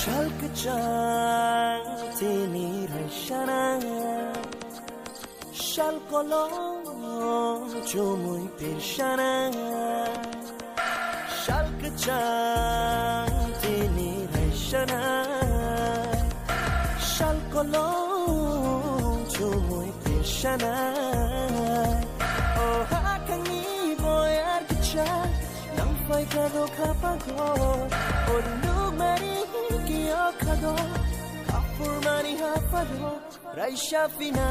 Shalkachang tini raishana Shalkolong chumuy pirshana Shalkachang tini raishana Shalkolong chumuy pirshana Oh hakangi boy arkicha nang fai kado kapago Oh nugmari kiyokado kapur mani hapado Raisha fina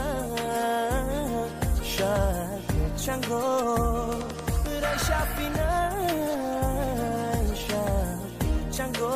Shalkachango Raisha fina Shalkachango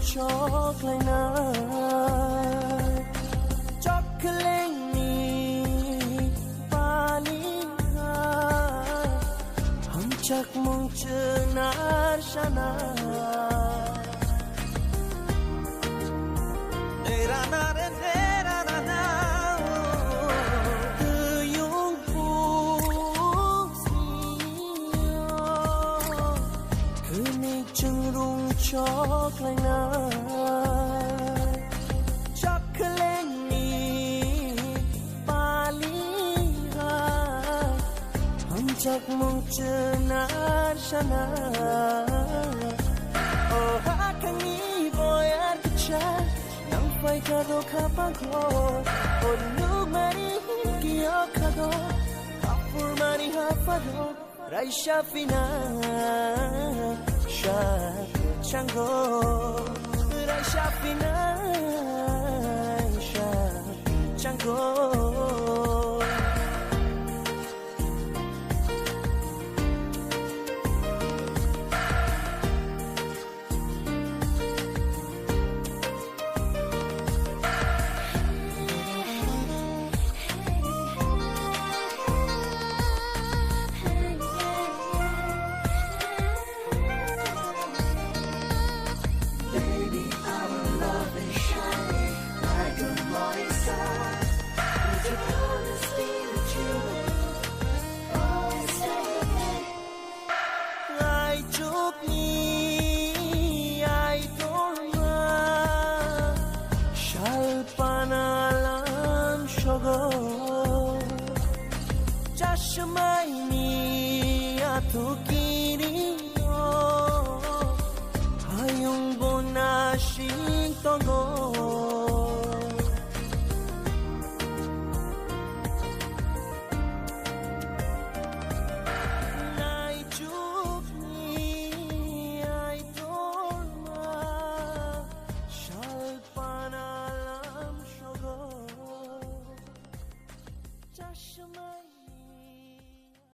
Chok lai na chok leng ni pali ha hum chak mong chenar shana era na re era na yung kuni chung rung chok lai na Chak mong chenar shana Oh hakangi boy arkicha nang fai kado kapago Oh nugmari kiyokado kapur mani hapado Raisha fina Shalkachango Raisha fina Shalkachango Panalam shogo Chashmai ni atukiri no Hayung bonashing togo Naichuk ni ay torma Shalpana Shama